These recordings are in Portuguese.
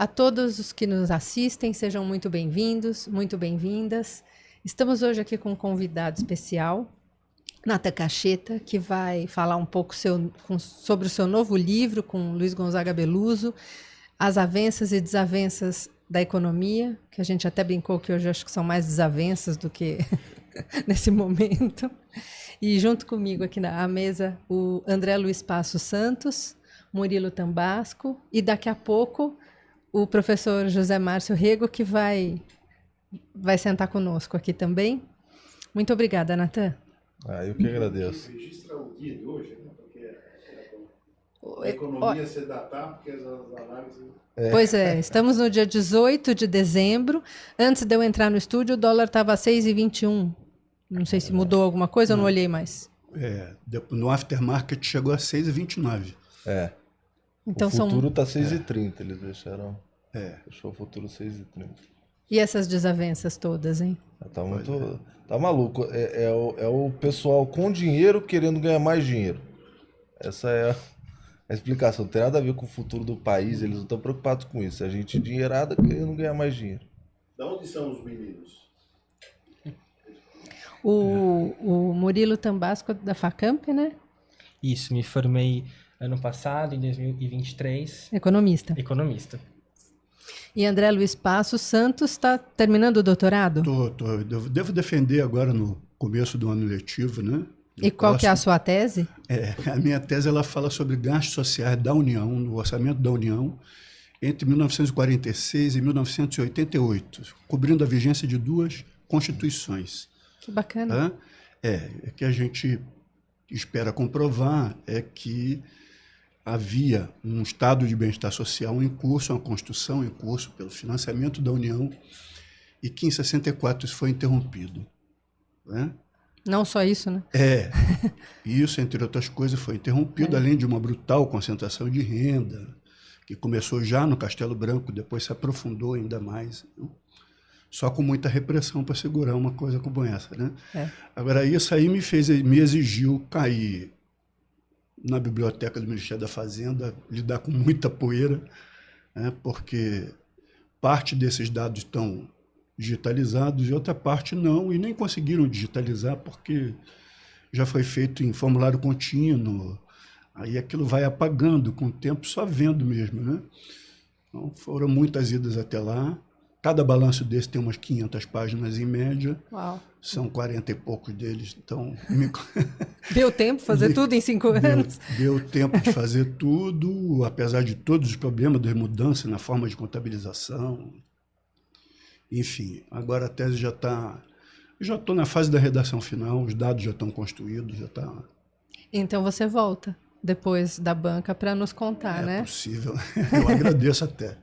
A todos os que nos assistem, sejam muito bem-vindos, muito bem-vindas. Estamos hoje aqui com um convidado especial, Natan Cacheta, que vai falar um pouco sobre o seu novo livro com Luiz Gonzaga Beluso, As Avanças e Desavenças da Economia, que a gente até brincou que hoje acho que são mais desavenças do que nesse momento. E junto comigo aqui na mesa, o André Luiz Passos Santos, Murilo Tambasco e daqui a pouco o professor José Márcio Rego, que vai sentar conosco aqui também. Muito obrigada, Natan. Eu que agradeço. Registra o dia de hoje, né? Porque a economia se datar, porque as análises... Pois é, estamos no dia 18 de dezembro. Antes de eu entrar no estúdio, o dólar estava a 6,21. Não sei se mudou alguma coisa, eu não olhei mais. No aftermarket chegou a 6,29. Então o futuro está 6,30, eles deixaram. Fechou o futuro 6,30. E essas desavenças todas, hein? Tá maluco. É o pessoal com dinheiro querendo ganhar mais dinheiro. Essa é a explicação. Não tem nada a ver com o futuro do país, eles não estão preocupados com isso. A gente endinheirada querendo ganhar mais dinheiro. De onde são os meninos? O Murilo Tambasco da Facamp, né? Isso, me formei ano passado, em 2023. Economista. E André Luiz Passos Santos está terminando o doutorado? Eu devo defender agora no começo do ano letivo, né? E qual que é a sua tese? A minha tese ela fala sobre gastos sociais da União, no orçamento da União, entre 1946 e 1988, cobrindo a vigência de 2 constituições. Que bacana. O que a gente espera comprovar é que havia um estado de bem-estar social em curso, uma construção em curso pelo financiamento da União, e que em 64 isso foi interrompido. Né? Não só isso, né? Isso, entre outras coisas, foi interrompido, além de uma brutal concentração de renda, que começou já no Castelo Branco, depois se aprofundou ainda mais, né? Só com muita repressão para segurar uma coisa como essa. Né? Agora, isso aí me exigiu cair na biblioteca do Ministério da Fazenda, lidar com muita poeira, né? Porque parte desses dados estão digitalizados e outra parte não, e nem conseguiram digitalizar porque já foi feito em formulário contínuo, aí aquilo vai apagando com o tempo, só vendo mesmo. Né? Então, foram muitas idas até lá. Cada balanço desse tem umas 500 páginas em média. Uau. São 40 e poucos deles. Então, deu tempo de fazer tudo em 5 anos? Deu tempo de fazer tudo, apesar de todos os problemas das mudanças na forma de contabilização. Enfim, agora a tese já está... Já estou na fase da redação final, os dados já estão construídos, já está... Então você volta depois da banca para nos contar, né? É possível. Eu agradeço até.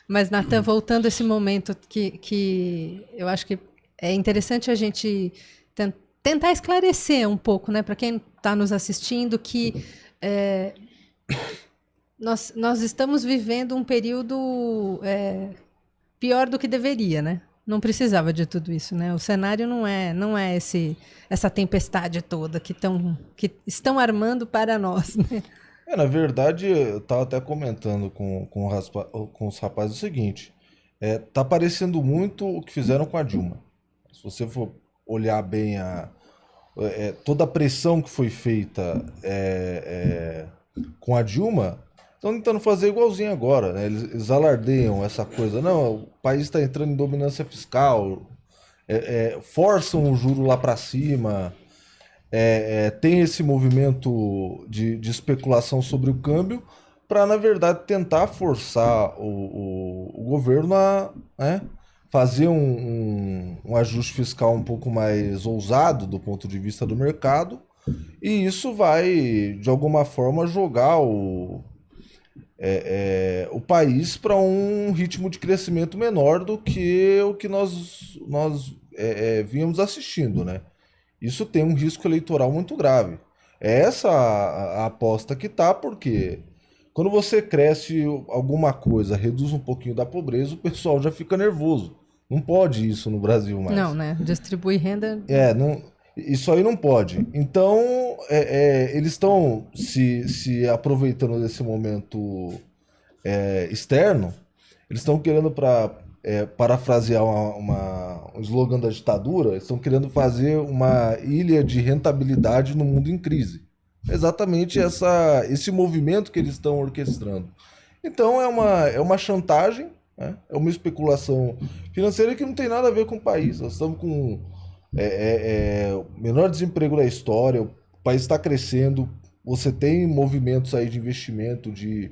Mas, Natan, voltando a esse momento que eu acho que é interessante a gente tentar esclarecer um pouco, né, para quem está nos assistindo, que nós estamos vivendo um período pior do que deveria, né? Não precisava de tudo isso, né? O cenário não é essa tempestade toda que estão armando para nós, né? Na verdade, eu estava até comentando com os rapazes o seguinte, tá parecendo muito o que fizeram com a Dilma. Se você for olhar bem toda a pressão que foi feita com a Dilma, estão tentando fazer igualzinho agora, né? Eles alardeiam essa coisa, não, o país está entrando em dominância fiscal, forçam o juro lá para cima... tem esse movimento de especulação sobre o câmbio para, na verdade, tentar forçar o governo a fazer um ajuste fiscal um pouco mais ousado do ponto de vista do mercado, e isso vai, de alguma forma, jogar o país para um ritmo de crescimento menor do que o que nós vínhamos assistindo, né? Isso tem um risco eleitoral muito grave. É essa a aposta que tá, porque quando você cresce alguma coisa, reduz um pouquinho da pobreza, o pessoal já fica nervoso. Não pode isso no Brasil mais. Não, né? Distribuir renda... Isso aí não pode. Então, eles estão se aproveitando desse momento externo, eles estão querendo, para parafrasear um slogan da ditadura, eles estão querendo fazer uma ilha de rentabilidade no mundo em crise. Exatamente esse movimento que eles estão orquestrando. Então é uma chantagem, né? É uma especulação financeira que não tem nada a ver com o país. Nós estamos com o menor desemprego da história, o país está crescendo, você tem movimentos aí de investimento, de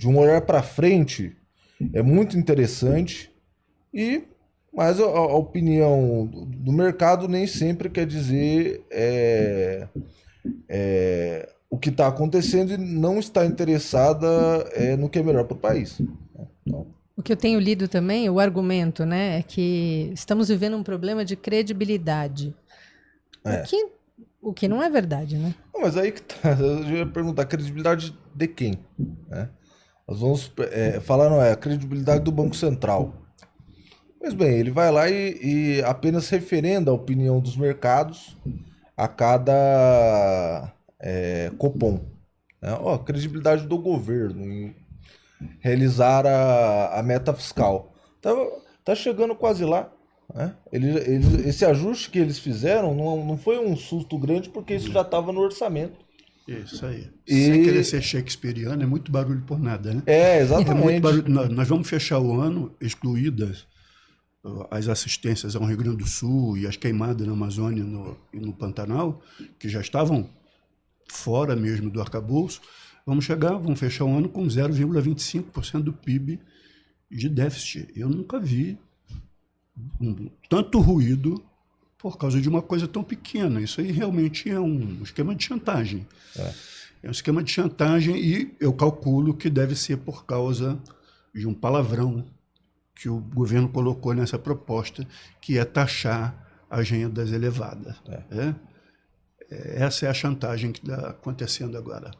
um olhar para frente, é muito interessante, mas a opinião do mercado nem sempre quer dizer o que está acontecendo e não está interessada no que é melhor para o país. Então, O que eu tenho lido também, o argumento, né, é que estamos vivendo um problema de credibilidade. O que não é verdade, né? não, mas aí que tá, eu ia perguntar, credibilidade de quem? Né? Nós vamos falar, não é, a credibilidade do Banco Central. Pois bem, ele vai lá e apenas referenda a opinião dos mercados a cada Copom. Né? Ó, credibilidade do governo em realizar a meta fiscal. Tá chegando quase lá. Né? Esse ajuste que eles fizeram não foi um susto grande, porque isso já estava no orçamento. Isso aí. Sem querer ser shakespeariano, é muito barulho por nada, né? Exatamente. É muito barulho. Nós vamos fechar o ano excluídas as assistências ao Rio Grande do Sul e as queimadas na Amazônia e no Pantanal, que já estavam fora mesmo do arcabouço. Vamos fechar o ano com 0,25% do PIB de déficit. Eu nunca vi tanto ruído por causa de uma coisa tão pequena. Isso aí realmente é um esquema de chantagem. É um esquema de chantagem e eu calculo que deve ser por causa de um palavrão que o governo colocou nessa proposta, que é taxar as rendas elevadas. Essa é a chantagem que está acontecendo agora.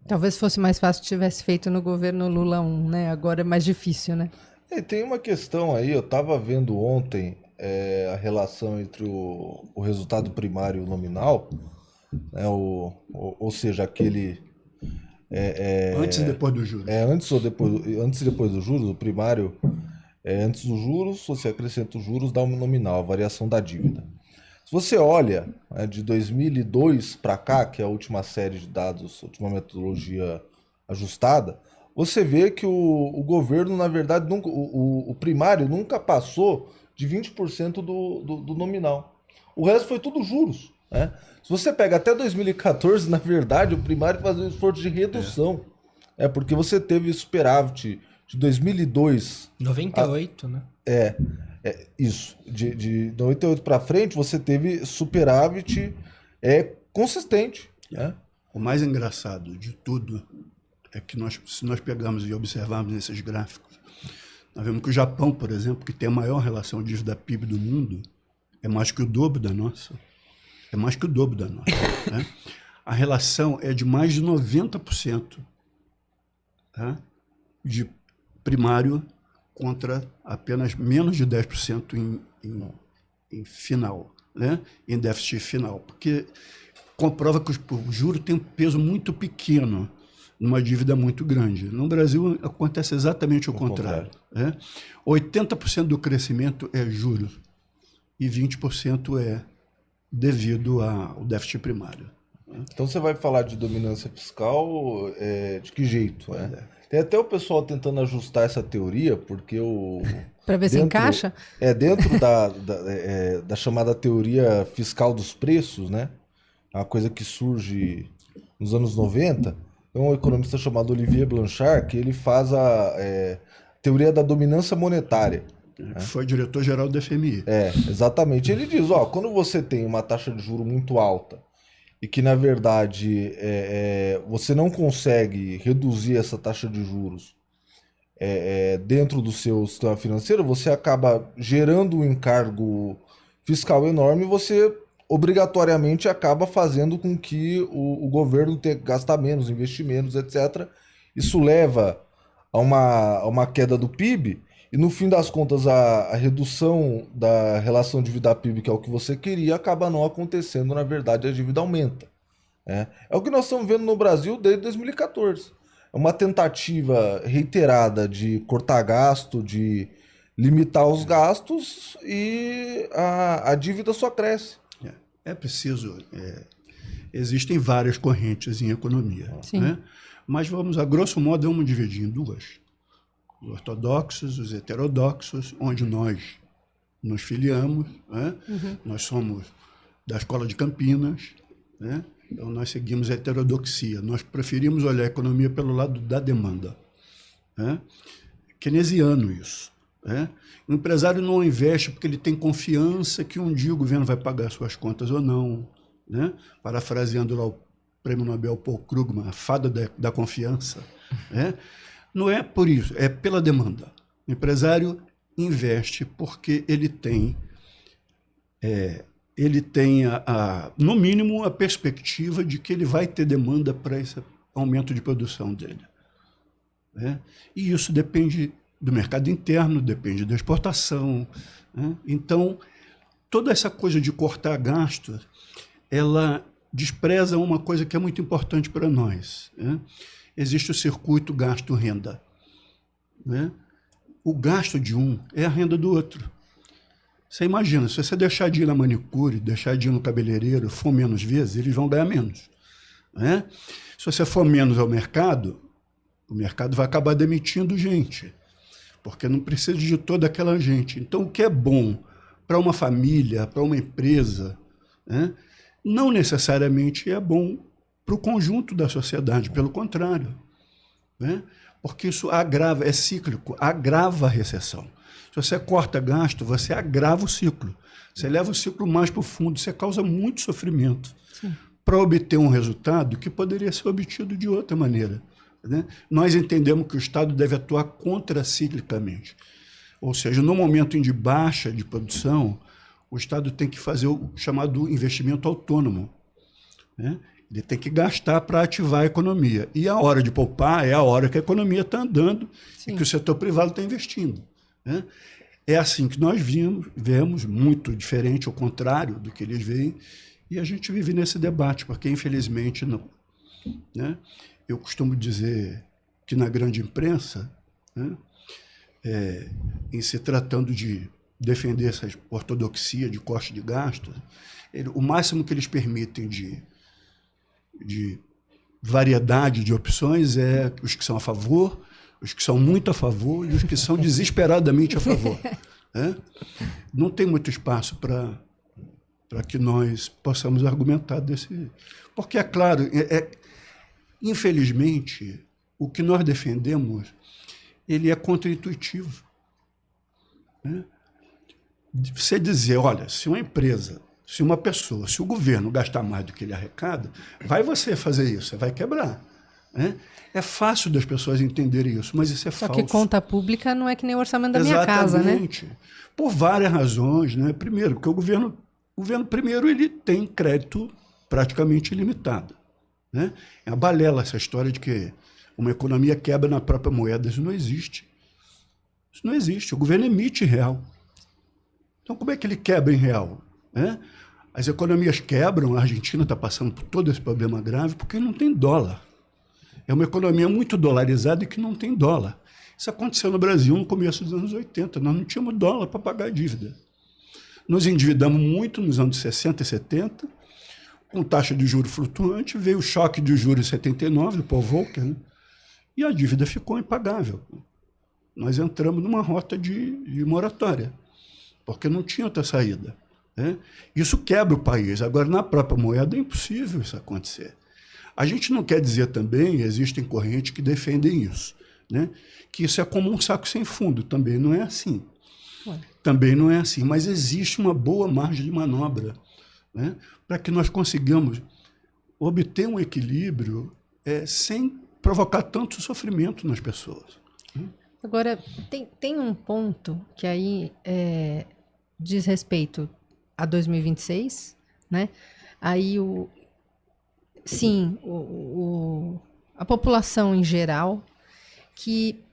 Talvez fosse mais fácil se tivesse feito no governo Lula 1, né? Agora é mais difícil, né? Tem uma questão aí, eu estava vendo ontem a relação entre o resultado primário e o nominal, né, ou seja, aquele... antes e depois dos juros. Antes e depois dos juros, o primário antes dos juros, se você acrescenta os juros, dá um nominal, a variação da dívida. Se você olha de 2002 para cá, que é a última série de dados, a última metodologia ajustada, você vê que o governo, na verdade, nunca, o primário nunca passou de 20% do nominal. O resto foi tudo juros. Né? Se você pega até 2014, na verdade, o primário fazia um esforço de redução. Porque você teve superávit de 2002... 98, né? Isso. De 98 para frente, você teve superávit consistente. Né? O mais engraçado de tudo é que se nós pegarmos e observarmos esses gráficos, nós vemos que o Japão, por exemplo, que tem a maior relação dívida PIB do mundo, é mais que o dobro da nossa. Né? A relação é de mais de 90%, tá? De primário contra apenas menos de 10% em final, né? Em déficit final, porque comprova que o juro tem um peso muito pequeno numa dívida muito grande. No Brasil acontece exatamente o contrário. Né? 80% do crescimento é juros e 20% é devido ao déficit primário. Então você vai falar de dominância fiscal de que jeito? Né? Tem até o pessoal tentando ajustar essa teoria, porque para ver se encaixa? Dentro da chamada teoria fiscal dos preços, né? Uma coisa que surge nos anos 90, tem um economista chamado Olivier Blanchard, que ele faz a teoria da dominância monetária. Foi diretor-geral do FMI. Exatamente. Ele diz, quando você tem uma taxa de juros muito alta e que, na verdade, você não consegue reduzir essa taxa de juros dentro do seu sistema financeiro, você acaba gerando um encargo fiscal enorme e você obrigatoriamente acaba fazendo com que o governo tenha que gastar menos, investir menos, etc. Isso leva a uma queda do PIB e, no fim das contas, a redução da relação dívida-PIB, que é o que você queria, acaba não acontecendo. Na verdade, a dívida aumenta. É o que nós estamos vendo no Brasil desde 2014. uma tentativa reiterada de cortar gasto, de limitar os gastos e a dívida só cresce. É preciso. Existem várias correntes em economia, né? Mas vamos, a grosso modo, vamos dividir em duas. Os ortodoxos, os heterodoxos, onde nós nos filiamos, né? Nós somos da Escola de Campinas, né? Então nós seguimos a heterodoxia. Nós preferimos olhar a economia pelo lado da demanda, né? Keynesiano isso, né? O empresário não investe porque ele tem confiança que um dia o governo vai pagar suas contas ou não, né? Parafraseando lá o Prêmio Nobel Paul Krugman, a fada da confiança, né? Não é por isso, é pela demanda. O empresário investe porque ele tem no mínimo, a perspectiva de que ele vai ter demanda para esse aumento de produção dele, né? E isso depende do mercado interno, depende da exportação, né? Então, toda essa coisa de cortar gastos, ela despreza uma coisa que é muito importante para nós, né? Existe o circuito gasto-renda, né? O gasto de um é a renda do outro. Você imagina, se você deixar de ir na manicure, deixar de ir no cabeleireiro, for menos vezes, eles vão ganhar menos, né? Se você for menos ao mercado, o mercado vai acabar demitindo gente, porque não precisa de toda aquela gente. Então, o que é bom para uma família, para uma empresa, né, não necessariamente é bom para o conjunto da sociedade, pelo contrário, né? Porque isso agrava, é cíclico, agrava a recessão. Se você corta gasto, você agrava o ciclo. Você leva o ciclo mais para o fundo, você causa muito sofrimento para obter um resultado que poderia ser obtido de outra maneira, né? Nós entendemos que o Estado deve atuar contraciclicamente. Ou seja, no momento de baixa de produção, o Estado tem que fazer o chamado investimento autônomo, né? Ele tem que gastar para ativar a economia. E a hora de poupar é a hora que a economia está andando e que o setor privado está investindo, né? É assim que nós vemos, muito diferente, ao contrário do que eles veem, e a gente vive nesse debate, porque infelizmente não, né? Eu costumo dizer que na grande imprensa, né, em se tratando de defender essa ortodoxia de corte de gastos, o máximo que eles permitem de variedade de opções é os que são a favor, os que são muito a favor e os que são desesperadamente a favor, né? Não tem muito espaço para que nós possamos argumentar desse... Porque, é claro, infelizmente, o que nós defendemos, ele é contraintuitivo, né? Você dizer, olha, se uma empresa, se uma pessoa, se o governo gastar mais do que ele arrecada, vai você fazer isso, você vai quebrar, né? É fácil das pessoas entenderem isso, mas isso é falso. Só que conta pública não é que nem o orçamento da minha casa, né? Exatamente. Por várias razões, né? Primeiro, porque o governo primeiro, ele tem crédito praticamente ilimitado, né? É uma balela essa história de que uma economia quebra na própria moeda. Isso não existe. Isso não existe. O governo emite real. Então, como é que ele quebra em real, né? As economias quebram, a Argentina está passando por todo esse problema grave porque não tem dólar. É uma economia muito dolarizada e que não tem dólar. Isso aconteceu no Brasil no começo dos anos 80. Nós não tínhamos dólar para pagar a dívida. Nos endividamos muito nos anos 60 e 70, com taxa de juros flutuante. Veio o choque de juros em 79, do Paul Volcker, né? E a dívida ficou impagável. Nós entramos numa rota de moratória, porque não tinha outra saída, né? Isso quebra o país. Agora, na própria moeda, é impossível isso acontecer. A gente não quer dizer também, existem correntes que defendem isso, né? Que isso é como um saco sem fundo. Também não é assim. Também não é assim. Mas existe uma boa margem de manobra, né, para que nós consigamos obter um equilíbrio sem provocar tanto sofrimento nas pessoas. Agora, tem um ponto que aí diz respeito a 2026, né? Aí a população em geral, que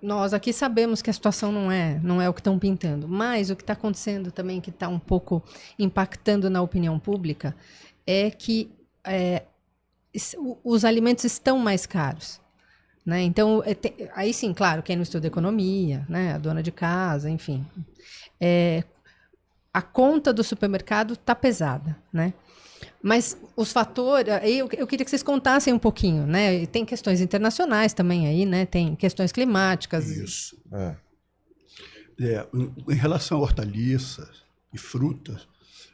nós aqui sabemos que a situação não é o que estão pintando, mas o que está acontecendo também, que está um pouco impactando na opinião pública, é que os alimentos estão mais caros. Né? Então, aí sim, claro, quem não estuda economia, né? A dona de casa, enfim. A conta do supermercado está pesada, né? Mas os fatores, aí eu queria que vocês contassem um pouquinho, né? E tem questões internacionais também aí, né? Tem questões climáticas. Isso. Em relação a hortaliças e frutas,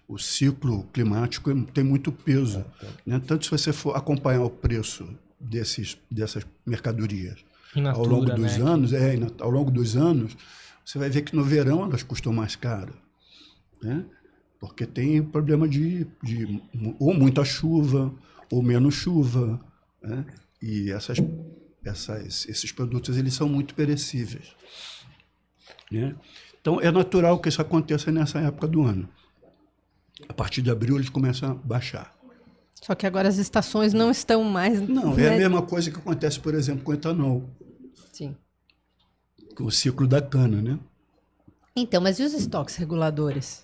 o ciclo climático tem muito peso. Né? Tanto se você for acompanhar o preço dessas mercadorias ao longo dos anos, ao longo dos anos, você vai ver que no verão elas custam mais caro, né? Porque tem problema de ou muita chuva ou menos chuva, né? E esses produtos eles são muito perecíveis, né? Então é natural que isso aconteça nessa época do ano. A partir de abril eles começam a baixar. Só que agora as estações não estão mais... Não, né? é a mesma coisa que acontece, por exemplo, com o etanol. Sim. Com o ciclo da cana, né? Então, mas e os estoques reguladores?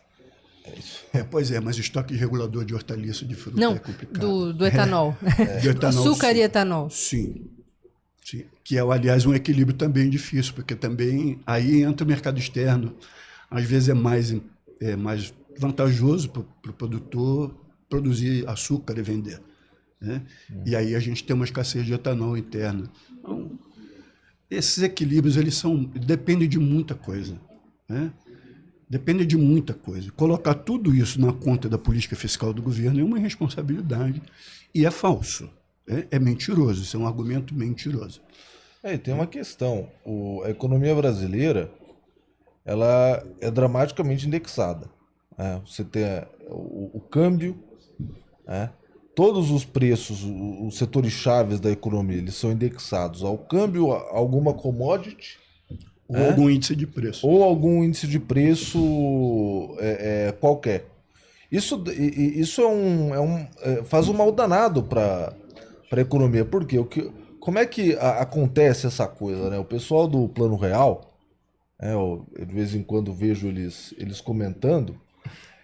Pois é, mas o estoque regulador de hortaliça e de fruta Não, é complicado. do etanol. Do etanol, Açúcar sim. e etanol. Sim. Que é, aliás, um equilíbrio também difícil, porque também aí entra o mercado externo. Às vezes é mais vantajoso para o produtor produzir açúcar e vender, né? E aí a gente tem uma escassez de etanol interna. Então, esses equilíbrios dependem de muita coisa, né? Depende de muita coisa. Colocar tudo isso na conta da política fiscal do governo é uma irresponsabilidade e é falso. É mentiroso, isso é um argumento mentiroso. E tem uma questão. A economia brasileira ela é dramaticamente indexada. Você tem o câmbio, todos os preços, os setores chaves da economia, eles são indexados ao câmbio, a alguma commodity, ou algum índice de preço. Ou algum índice de preço qualquer. Isso faz um mal danado para a economia. Por quê? Como é que acontece essa coisa, né? O pessoal do Plano Real, eu de vez em quando vejo eles comentando,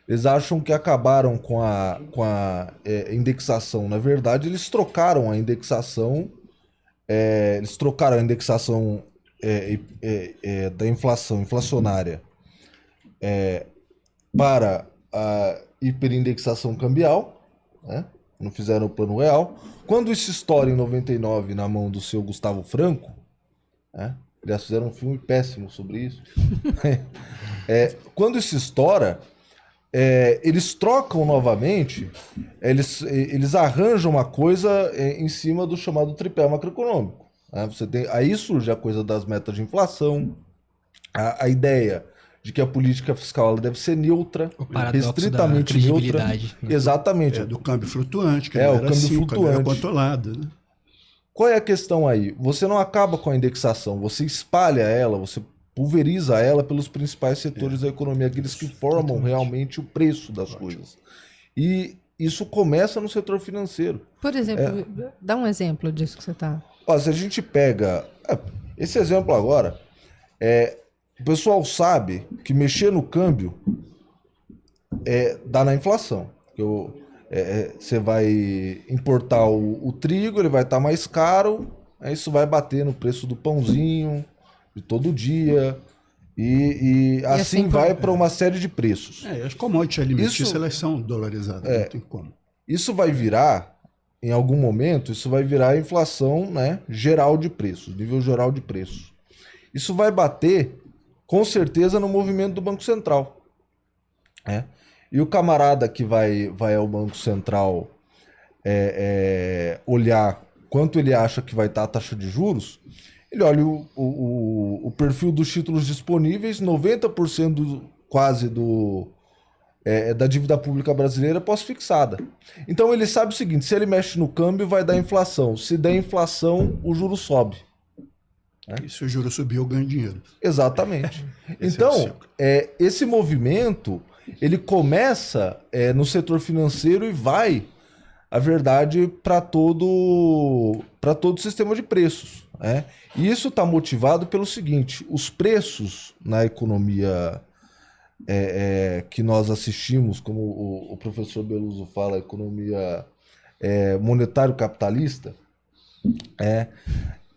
eles acham que acabaram com a indexação. Na verdade, eles trocaram a indexação. Da inflação inflacionária para a hiperindexação cambial, né? Não fizeram o Plano Real. Quando isso estoura em 99 na mão do seu Gustavo Franco, né? Eles fizeram um filme péssimo sobre isso. Quando isso estoura, eles trocam novamente, eles arranjam uma coisa em cima do chamado tripé macroeconômico. Aí surge a coisa das metas de inflação, a ideia de que a política fiscal ela deve ser neutra, restritamente neutra. Né? Exatamente. Do câmbio flutuante, que o câmbio flutuante. Era controlado. Né? Qual é a questão aí? Você não acaba com a indexação, você espalha ela, você pulveriza ela pelos principais setores da economia, aqueles que formam realmente o preço das coisas. E isso começa no setor financeiro. Por exemplo, dá um exemplo disso que você está... Se a gente pega esse exemplo agora, o pessoal sabe que mexer no câmbio dá na inflação. Você vai importar o trigo, ele vai estar mais caro, isso vai bater no preço do pãozinho de todo dia e assim vai para uma série de preços. As commodities alimentícias elas são dolarizadas, não tem como. Isso vai virar, em algum momento, isso vai virar a inflação, né, geral de preços, nível geral de preços. Isso vai bater, com certeza, no movimento do Banco Central. E o camarada que vai ao Banco Central olhar quanto ele acha que vai estar a taxa de juros, ele olha o perfil dos títulos disponíveis, 90% quase da dívida pública brasileira pós-fixada. Então ele sabe o seguinte, se ele mexe no câmbio vai dar inflação, se der inflação o juro sobe. E se o juro subir eu ganho dinheiro. Exatamente. Então esse movimento ele começa no setor financeiro e vai, a verdade, para todo o sistema de preços. E isso está motivado pelo seguinte, os preços na economia que nós assistimos, como o professor Beluso fala, a economia monetário capitalista,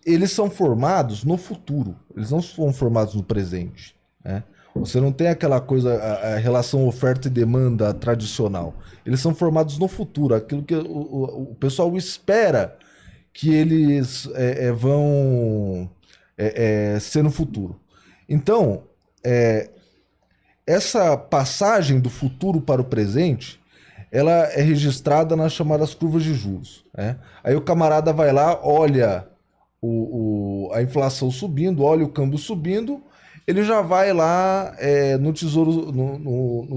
eles são formados no futuro, eles não são formados no presente. Né? Você não tem aquela coisa, a relação oferta e demanda tradicional. Eles são formados no futuro, aquilo que o pessoal espera que eles vão ser no futuro. Então, essa passagem do futuro para o presente, ela é registrada nas chamadas curvas de juros. Né? Aí o camarada vai lá, olha a inflação subindo, olha o câmbio subindo, ele já vai lá no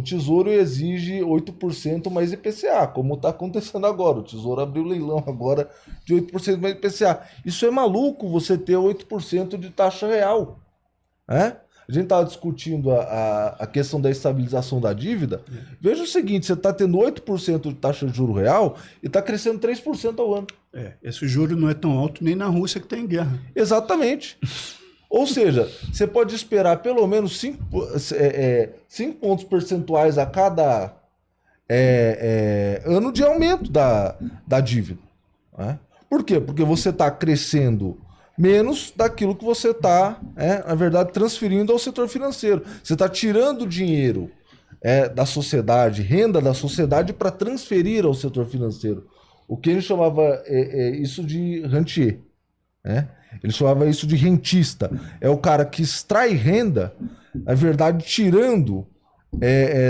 Tesouro e exige 8% mais IPCA, como está acontecendo agora. O Tesouro abriu leilão agora de 8% mais IPCA. Isso é maluco, você ter 8% de taxa real. Né? A gente estava discutindo a questão da estabilização da dívida. Veja o seguinte, você está tendo 8% de taxa de juro real e está crescendo 3% ao ano. Esse juro não é tão alto nem na Rússia que está em guerra. Exatamente. Ou seja, você pode esperar pelo menos 5 pontos percentuais a cada ano de aumento da dívida. Né? Por quê? Porque você está crescendo menos daquilo que você está, na verdade, transferindo ao setor financeiro. Você está tirando dinheiro da sociedade, renda da sociedade, para transferir ao setor financeiro. O que ele chamava isso de rentier. Ele chamava isso de rentista. É o cara que extrai renda, na verdade, tirando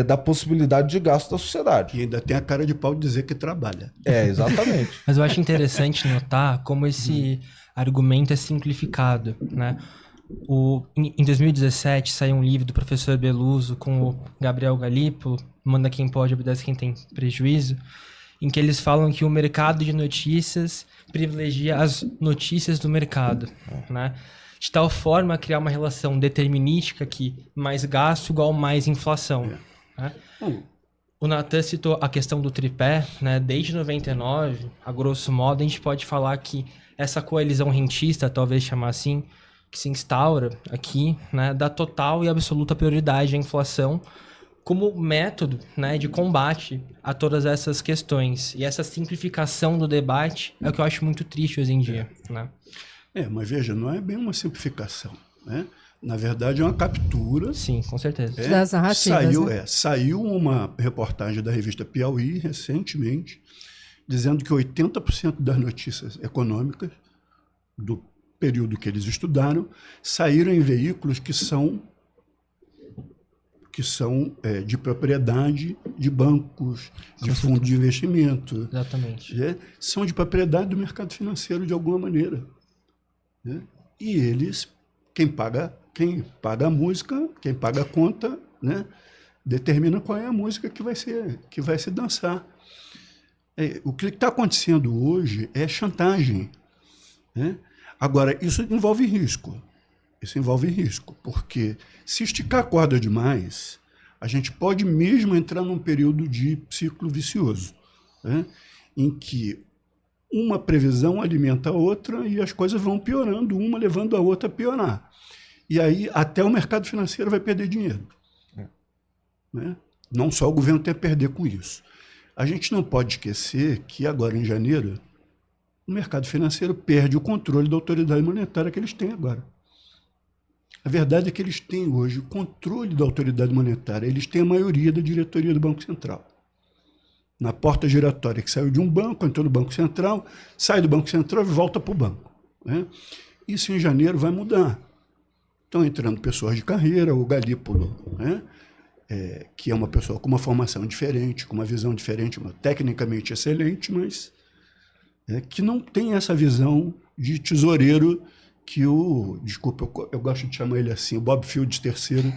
da possibilidade de gasto da sociedade. E ainda tem a cara de pau de dizer que trabalha. Exatamente. Mas eu acho interessante notar como esse argumento é simplificado, né? Em 2017 saiu um livro do professor Beluso com o Gabriel Galípolo, Manda Quem Pode, Obedece Quem Tem Prejuízo, em que eles falam que o mercado de notícias privilegia as notícias do mercado, né? De tal forma a criar uma relação determinística que mais gasto igual mais inflação. Né? O Natan citou a questão do tripé, né? Desde 99, a grosso modo, a gente pode falar que essa coalizão rentista, talvez chamar assim, que se instaura aqui, né? Dá total e absoluta prioridade à inflação como método, né, de combate a todas essas questões. E essa simplificação do debate é o que eu acho muito triste hoje em dia. Né? Mas veja, não é bem uma simplificação. Né? Na verdade, é uma captura. Sim, com certeza. Das narrativas, saiu uma reportagem da revista Piauí, recentemente, dizendo que 80% das notícias econômicas do período que eles estudaram saíram em veículos que são de propriedade de bancos, de fundos de investimento. Exatamente. São de propriedade do mercado financeiro de alguma maneira. Né? E eles, quem paga a música, quem paga a conta, né, determina qual é a música que vai se dançar. O que está acontecendo hoje é chantagem. Né? Agora, isso envolve risco. Porque se esticar a corda demais, a gente pode mesmo entrar num período de ciclo vicioso, né? Em que uma previsão alimenta a outra e as coisas vão piorando, uma levando a outra a piorar. E aí até o mercado financeiro vai perder dinheiro. Né? Não só o governo tem a perder com isso. A gente não pode esquecer que agora em janeiro o mercado financeiro perde o controle da autoridade monetária que eles têm agora. A verdade é que eles têm hoje o controle da autoridade monetária, eles têm a maioria da diretoria do Banco Central. Na porta giratória que saiu de um banco, entrou no Banco Central, sai do Banco Central e volta para o banco. Né? Isso em janeiro vai mudar. Estão entrando pessoas de carreira, o Galípolo, né? Que é uma pessoa com uma formação diferente, com uma visão diferente, tecnicamente excelente, mas que não tem essa visão de tesoureiro que desculpa, eu gosto de chamar ele assim, o Bob Fields III.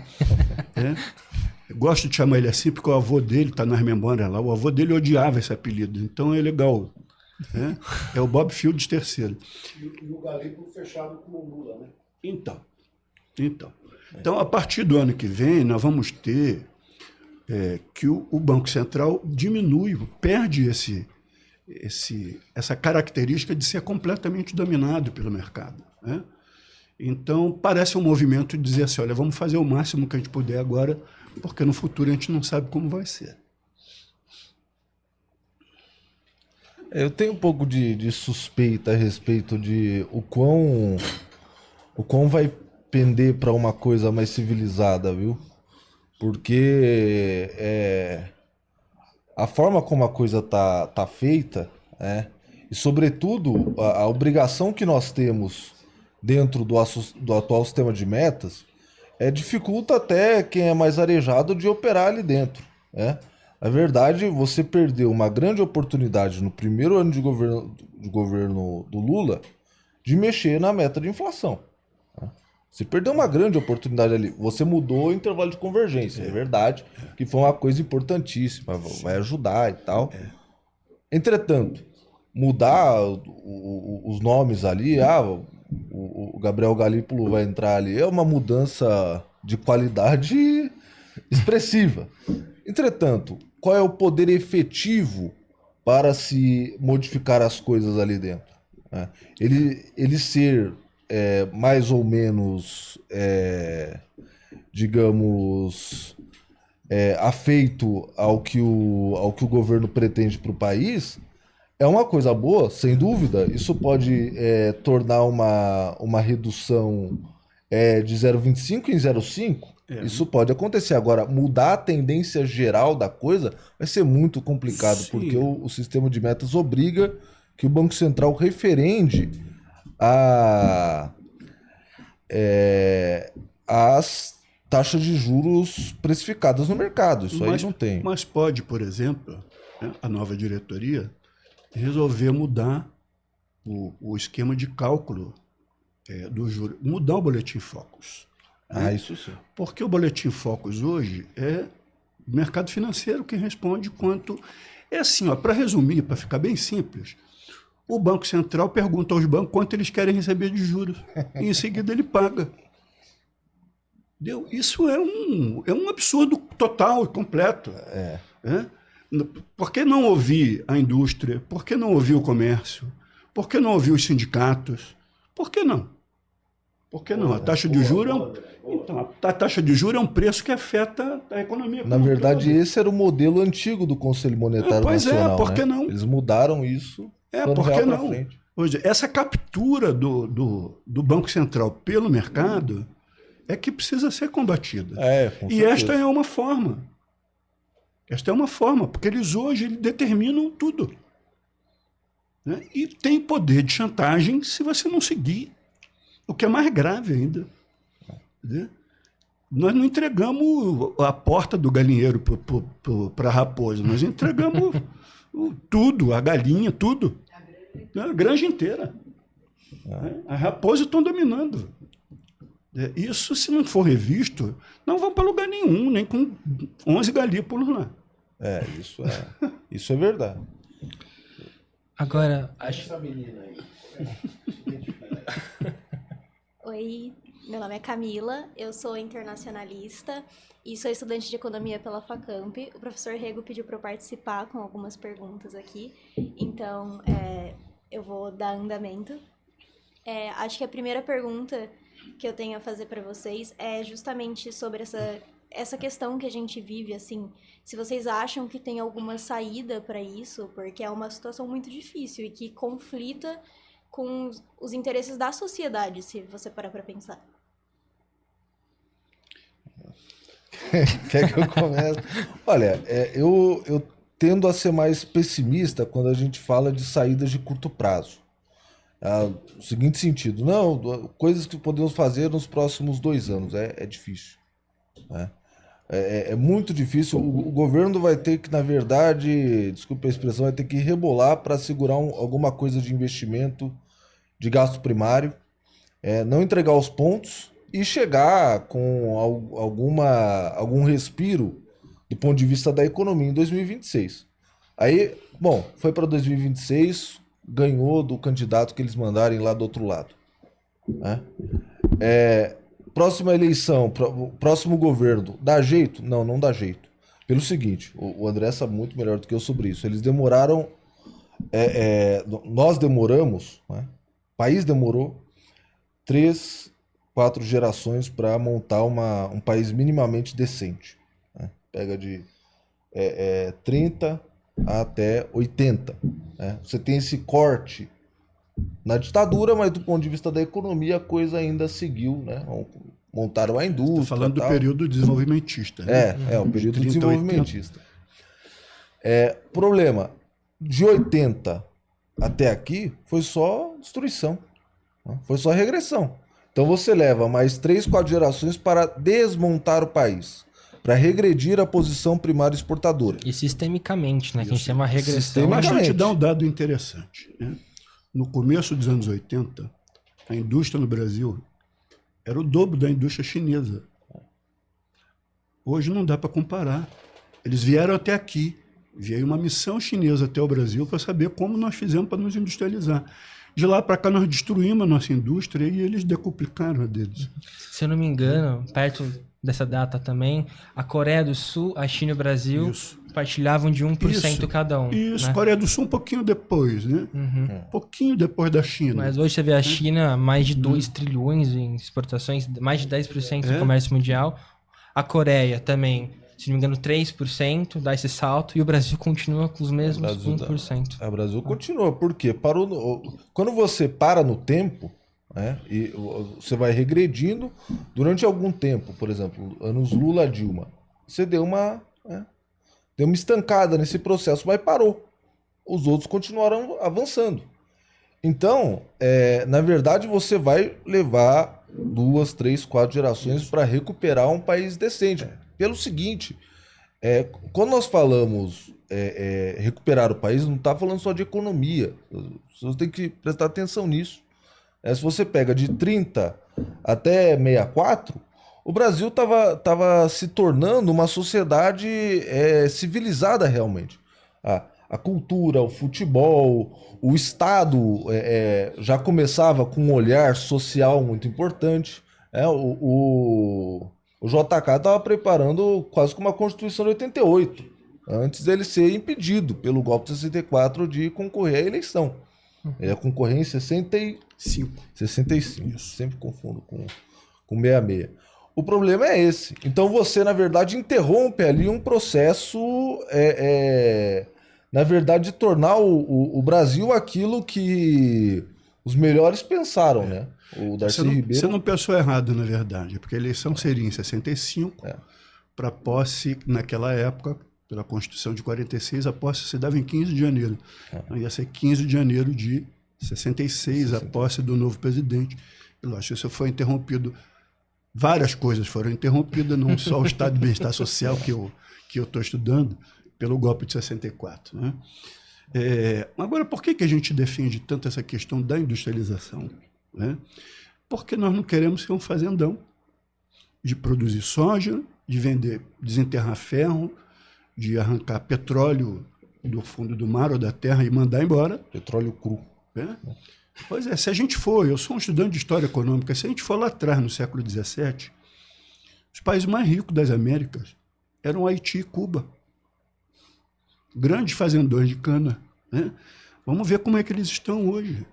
Eu gosto de chamar ele assim porque o avô dele, está nas memórias lá, o avô dele odiava esse apelido, então é legal. É o Bob Fields III. E o Galípolo fechado com o Lula, né? Então, a partir do ano que vem, nós vamos ter que o Banco Central diminui, perde essa característica de ser completamente dominado pelo mercado. Né? Então, parece um movimento de dizer assim, olha, vamos fazer o máximo que a gente puder agora, porque no futuro a gente não sabe como vai ser. Eu tenho um pouco de suspeita a respeito de o quão vai pender para uma coisa mais civilizada, viu? Porque a forma como a coisa tá feita, né? E sobretudo a obrigação que nós temos dentro do atual sistema de metas dificulta até quem é mais arejado de operar ali dentro, né? Na verdade, você perdeu uma grande oportunidade no primeiro ano de governo do Lula de mexer na meta de inflação. Você perdeu uma grande oportunidade ali. Você mudou o intervalo de convergência, é verdade, que foi uma coisa importantíssima, vai ajudar e tal. Entretanto, mudar os nomes ali, o Gabriel Galípolo vai entrar ali, é uma mudança de qualidade expressiva. Entretanto, qual é o poder efetivo para se modificar as coisas ali dentro? Né? Ele ser mais ou menos, digamos, afeito ao que o governo pretende para o país, é uma coisa boa, sem dúvida. Isso pode tornar uma redução de 0,25 em 0,5. Isso pode acontecer. Agora, mudar a tendência geral da coisa vai ser muito complicado, Sim. porque o sistema de metas obriga que o Banco Central referende as taxas de juros precificadas no mercado. Isso aí não tem. Mas pode, por exemplo, né, a nova diretoria resolver mudar o esquema de cálculo do juro, mudar o Boletim Focus. Isso sim. Porque o Boletim Focus hoje é o mercado financeiro que responde quanto... É assim, para resumir, para ficar bem simples, o Banco Central pergunta aos bancos quanto eles querem receber de juros. E em seguida ele paga. Entendeu? Isso é um absurdo total e completo. Por que não ouvir a indústria? Por que não ouvir o comércio? Por que não ouvir os sindicatos? Por que não? Por que não? A taxa de juros a taxa de juros é um preço que afeta a economia. Na verdade, esse era o modelo antigo do Conselho Monetário Nacional. Por que né? não? Eles mudaram isso. Por que não? Hoje, essa captura do Banco Central pelo mercado é que precisa ser combatida. Com e certeza. esta é uma forma. Esta é uma forma, porque eles hoje determinam tudo. Né? E tem poder de chantagem se você não seguir. O que é mais grave ainda. Né? Nós não entregamos a porta do galinheiro para a raposa, nós entregamos tudo, a galinha, tudo. A granja inteira. A raposa estão dominando. Isso, se não for revisto, não vão para lugar nenhum, nem com 11 galípolos lá. Isso é verdade. Agora, Essa menina aí. Oi, meu nome é Camila, eu sou internacionalista e sou estudante de economia pela Facamp. O professor Rego pediu para eu participar com algumas perguntas aqui, então eu vou dar andamento. Acho que a primeira pergunta que eu tenho a fazer para vocês é justamente sobre essa questão que a gente vive, assim, se vocês acham que tem alguma saída para isso, porque é uma situação muito difícil e que conflita com os interesses da sociedade, se você parar para pensar. Quer que eu comece? Olha, eu tendo a ser mais pessimista quando a gente fala de saídas de curto prazo. No seguinte sentido, não, coisas que podemos fazer nos próximos 2 anos, é difícil. Né? É muito difícil. O governo vai ter que, na verdade, desculpe a expressão, vai ter que rebolar para segurar alguma coisa de investimento, de gasto primário, não entregar os pontos e chegar com algum respiro do ponto de vista da economia em 2026. Aí, bom, foi para 2026, ganhou do candidato que eles mandarem lá do outro lado. Né? Próxima eleição, próximo governo, dá jeito? Não, não dá jeito. Pelo seguinte, o André sabe muito melhor do que eu sobre isso. Eles demoraram, nós demoramos, né? O país demorou 3, 4 gerações para montar um país minimamente decente. Né? Pega de 30 até 80. Né? Você tem esse corte na ditadura, mas do ponto de vista da economia a coisa ainda seguiu, né? Montaram a indústria. Está falando do tal. período desenvolvimentista. Né? O período 30, desenvolvimentista. Problema, de 80 até aqui foi só destruição, né? Foi só regressão. Então você leva mais 3, 4 gerações para desmontar o país, para regredir a posição primária exportadora. E sistemicamente, né? Que a gente tem uma regressão. Mas deixa eu te Sistemicamente. dar um dado interessante. Né? No começo dos anos 80, a indústria no Brasil era o dobro da indústria chinesa. Hoje não dá para comparar. Eles vieram até aqui. Veio uma missão chinesa até o Brasil para saber como nós fizemos para nos industrializar. De lá para cá nós destruímos a nossa indústria e eles decuplicaram a deles. Se eu não me engano, perto dessa data também, a Coreia do Sul, a China e o Brasil Isso. compartilhavam de 1% Isso. cada um. Isso, né? Coreia do Sul um pouquinho depois, né? Um pouquinho depois da China. Mas hoje você vê a China mais de 2 trilhões em exportações, mais de 10% do comércio mundial. A Coreia também, se não me engano, 3% dá esse salto, e o Brasil continua com os mesmos 1%. O Brasil continua, por quê? Quando você para no tempo, né, e você vai regredindo durante algum tempo, por exemplo, anos Lula-Dilma, você deu uma estancada nesse processo, mas parou. Os outros continuaram avançando. Então, na verdade, você vai levar 2, 3, 4 gerações para recuperar um país decente. Pelo seguinte, quando nós falamos recuperar o país, não está falando só de economia. Você tem que prestar atenção nisso. Se você pega de 30 até 64, o Brasil estava se tornando uma sociedade civilizada realmente. A cultura, o futebol, o Estado já começava com um olhar social muito importante. O JK estava preparando quase como uma Constituição de 88, antes dele ser impedido pelo golpe de 64 de concorrer à eleição. Ele ia concorrer em 65. Isso. Sempre confundo com 66. O problema é esse. Então você, na verdade, interrompe ali um processo, na verdade, de tornar o Brasil aquilo que os melhores pensaram, né? O Darcy Ribeiro... Você não pensou errado, na verdade, porque a eleição seria em 65, para posse, naquela época, pela Constituição de 46, a posse se dava em 15 de janeiro. Então, ia ser 15 de janeiro de 66, a posse do novo presidente. E lógico, isso foi interrompido. Várias coisas foram interrompidas, não só o estado de bem-estar social que eu estou estudando, pelo golpe de 64. Né? Agora, por que a gente defende tanto essa questão da industrialização? Né? Porque nós não queremos ser um fazendão de produzir soja, de vender, desenterrar ferro, de arrancar petróleo do fundo do mar ou da terra e mandar embora. Petróleo cru. Pois é, se a gente for, eu sou um estudante de história econômica, se a gente for lá atrás, no século XVII, os países mais ricos das Américas eram Haiti e Cuba. Grandes fazendões de cana. Né? Vamos ver como é que eles estão hoje.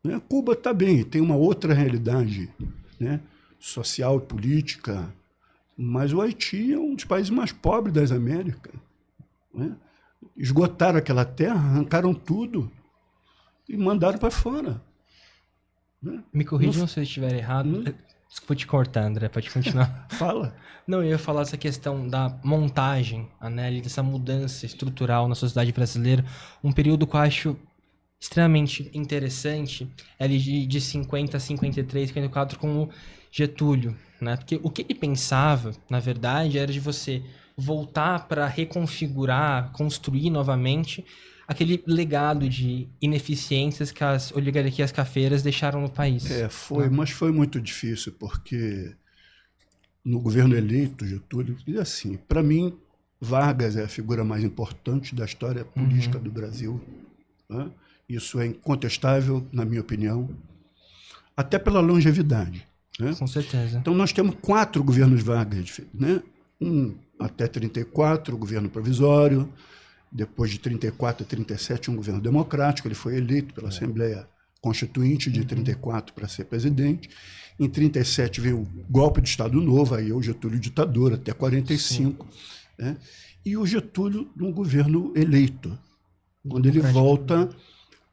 Né? Cuba está bem, tem uma outra realidade, né? Social e política, mas o Haiti é um dos países mais pobres das Américas. Né? Esgotaram aquela terra, arrancaram tudo e mandaram para fora. Né? Me corrijam se eu estiver errado. Desculpa te cortar, André, pode continuar. Fala. Não, eu ia falar essa questão da montagem, né, dessa mudança estrutural na sociedade brasileira. Um período que eu acho extremamente interessante é ali de 50 a 53, 54, com o Getúlio. Né? Porque o que ele pensava, na verdade, era de você voltar para reconfigurar, construir novamente aquele legado de ineficiências que as oligarquias cafeiras deixaram no país. Mas foi muito difícil, porque no governo eleito, Getúlio, diz assim, para mim, Vargas é a figura mais importante da história política do Brasil. Né? Isso é incontestável, na minha opinião, até pela longevidade. Né? Com certeza. Então, nós temos 4 governos Vargas, né? Um até 34, o governo provisório. Depois de 34 a 37, um governo democrático. Ele foi eleito pela Assembleia Constituinte de 34 para ser presidente. Em 37 veio o golpe de Estado Novo, aí o Getúlio ditador, até 45. né? E o Getúlio num governo eleito, quando ele volta,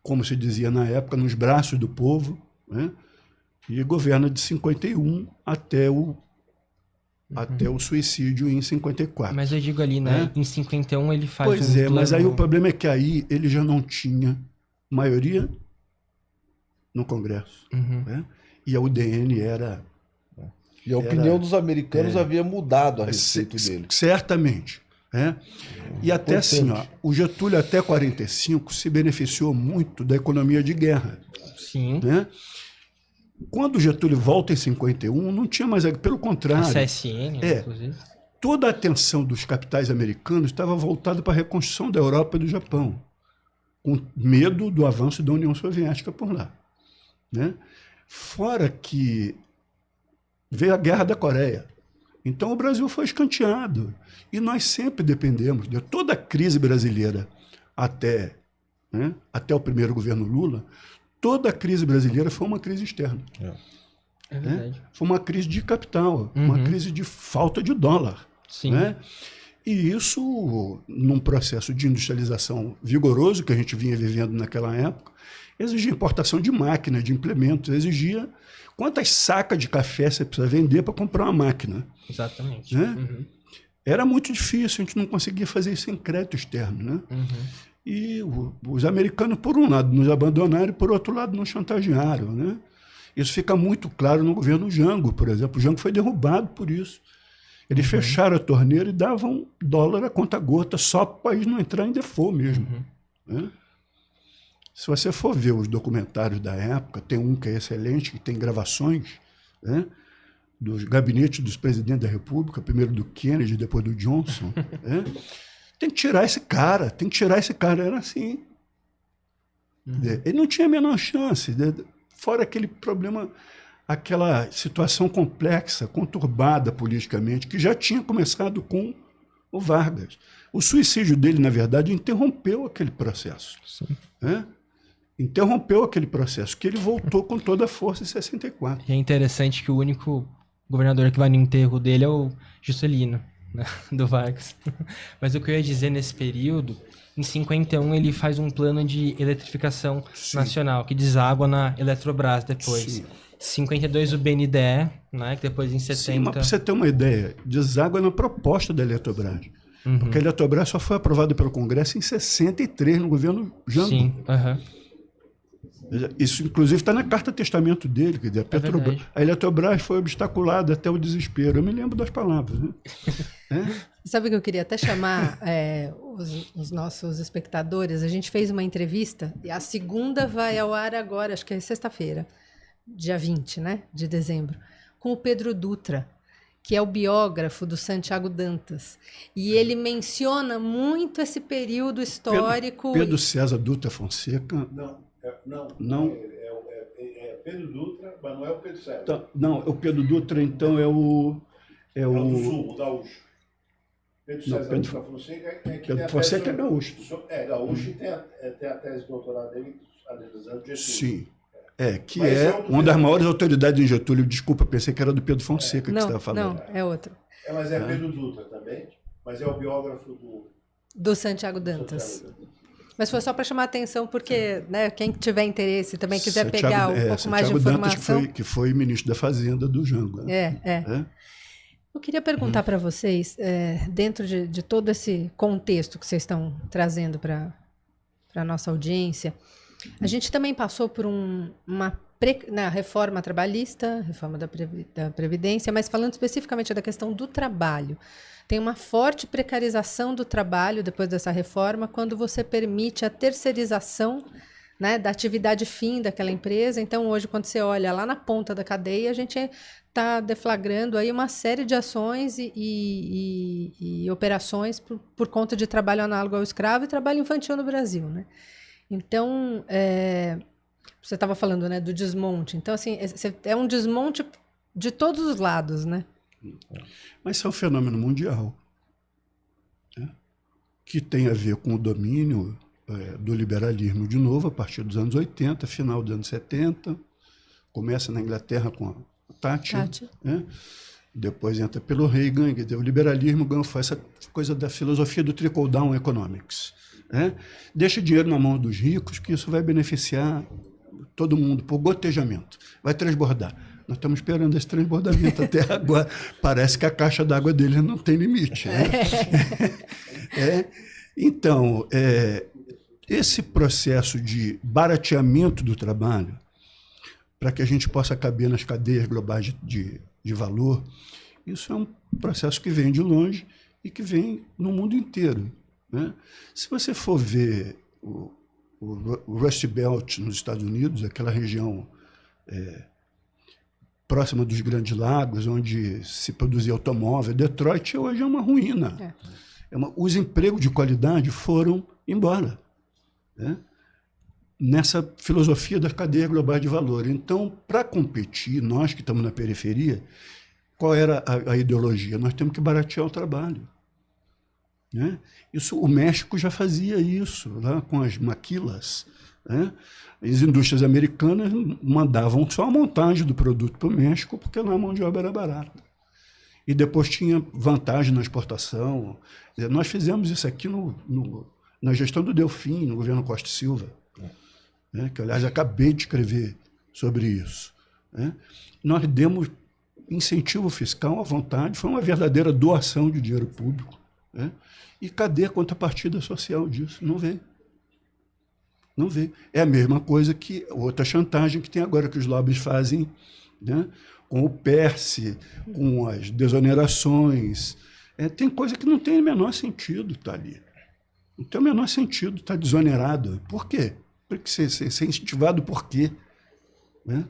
como se dizia na época, nos braços do povo, né? E governa de 51 até o suicídio em 54. Mas eu digo ali, né? Em 51 ele faz Pois um é, mas aí plano- o problema é que aí ele já não tinha maioria no Congresso, né? E a UDN era... E a opinião dos americanos havia mudado a respeito dele. Certamente. Né? E até assim, ó, o Getúlio até 45 se beneficiou muito da economia de guerra. Sim. Né? Quando o Getúlio volta em 51, não tinha mais... Pelo A contrário, CSN, inclusive. toda a atenção dos capitais americanos estava voltada para a reconstrução da Europa e do Japão, com medo do avanço da União Soviética por lá. Né? Fora que veio a Guerra da Coreia. Então o Brasil foi escanteado. E nós sempre dependemos de toda a crise brasileira até o primeiro governo Lula. Toda a crise brasileira foi uma crise externa. É verdade. Foi uma crise de capital, uma crise de falta de dólar. Sim. Né? E isso, num processo de industrialização vigoroso que a gente vinha vivendo naquela época, exigia importação de máquinas, de implementos, exigia quantas sacas de café você precisa vender para comprar uma máquina. Exatamente. Né? Era muito difícil, a gente não conseguia fazer isso em crédito externo. Né? E os americanos, por um lado, nos abandonaram e, por outro lado, nos chantagearam. Né? Isso fica muito claro no governo Jango, por exemplo. O Jango foi derrubado por isso. Eles fecharam a torneira e davam dólar a conta-gota só para o país não entrar em default mesmo. Né? Se você for ver os documentários da época, tem um que é excelente, que tem gravações, né, dos gabinetes dos presidentes da República, primeiro do Kennedy, depois do Johnson. Né? Tem que tirar esse cara, tem que tirar esse cara. Era assim. Ele não tinha a menor chance. Fora aquele problema, aquela situação complexa, conturbada politicamente, que já tinha começado com o Vargas. O suicídio dele, na verdade, interrompeu aquele processo. Né? Interrompeu aquele processo, que ele voltou com toda a força em 64. E é interessante que o único governador que vai no enterro dele é o Juscelino, né, do Vargas. Mas o que eu ia dizer nesse período, em 51 ele faz um plano de eletrificação nacional, que deságua na Eletrobras depois. Sim. 52 o BNDE, né, que depois em 70... Sim, mas para você ter uma ideia, deságua na proposta da Eletrobras. Porque a Eletrobras só foi aprovada pelo Congresso em 63, no governo Jango. Sim, Isso, inclusive, está na carta testamento dele. Quer dizer, a Eletrobras foi obstaculada até o desespero. Eu me lembro das palavras. Né? Sabe que eu queria até chamar os nossos espectadores? A gente fez uma entrevista, e a segunda vai ao ar agora, acho que é sexta-feira, dia 20, né, de dezembro, com o Pedro Dutra, que é o biógrafo do Santiago Dantas. E ele menciona muito esse período histórico. Pedro César Dutra Fonseca. Não. É Pedro Dutra, mas não é o Pedro César. Então, não, o Pedro Dutra, então, é o do Sul, o gaúcho. Pedro Não, César Pedro- Dutra Fonseca é que Pedro tem a Fonseca tese é gaúcho. É gaúcho e tem a tese de doutorado dele analisando Getúlio. Sim. Que Mas é é outro uma das Pedro. maiores autoridades em Getúlio. Desculpa, pensei que era do Pedro Fonseca que você Não, estava falando. não, é outro. Mas é Pedro Dutra também, mas é o biógrafo Do Santiago Dantas. Santiago Dantas. Mas foi só para chamar a atenção, porque né, quem tiver interesse também quiser Santiago- pegar um pouco mais de Santiago Dantas, informação. que foi ministro da Fazenda do Jango. Né? É. Eu queria perguntar para vocês, dentro de todo esse contexto que vocês estão trazendo para a nossa audiência, a gente também passou por uma reforma trabalhista, reforma da Previdência, mas falando especificamente da questão do trabalho. Tem uma forte precarização do trabalho depois dessa reforma, quando você permite a terceirização, né, da atividade fim daquela empresa. Então, hoje, quando você olha lá na ponta da cadeia, a gente está deflagrando aí uma série de ações e operações por conta de trabalho análogo ao escravo e trabalho infantil no Brasil, né? Então, você estava falando, né, do desmonte. Então, assim, é um desmonte de todos os lados, né? Mas isso é um fenômeno mundial, né? Que tem a ver com o domínio do liberalismo de novo, a partir dos anos 80, final dos anos 70, começa na Inglaterra com a Thatcher. Né? depois entra pelo Reagan, quer dizer, o liberalismo foi essa coisa da filosofia do trickle-down economics. Né? Deixa dinheiro na mão dos ricos, que isso vai beneficiar todo mundo, por gotejamento. Vai transbordar. Nós estamos esperando esse transbordamento até agora. Parece que a caixa d'água deles não tem limite. Né? Então, esse processo de barateamento do trabalho, para que a gente possa caber nas cadeias globais de valor, isso é um processo que vem de longe e que vem no mundo inteiro. Né? Se você for ver o Rust Belt nos Estados Unidos, aquela região próxima dos Grandes Lagos, onde se produzia automóvel, Detroit hoje é uma ruína. Os empregos de qualidade foram embora. Né? Nessa filosofia das cadeias globais de valor. Então, para competir, nós que estamos na periferia, qual era a ideologia? Nós temos que baratear o trabalho. Né? O México já fazia isso, lá com as maquilas. Né? As indústrias americanas mandavam só a montagem do produto para o México, porque lá a mão de obra era barata. E depois tinha vantagem na exportação. Nós fizemos isso aqui na gestão do Delfim, no governo Costa e Silva. Né? Que, aliás, acabei de escrever sobre isso. Né? Nós demos incentivo fiscal à vontade, foi uma verdadeira doação de dinheiro público. Né? E cadê a contrapartida social disso? Não veio. Não veio. É a mesma coisa que outra chantagem que tem agora, que os lobbies fazem, né? Com o PERSE, com as desonerações. Tem coisa que não tem o menor sentido estar ali. Não tem o menor sentido estar desonerado. Por quê? Porque ser incentivado por quê? Né?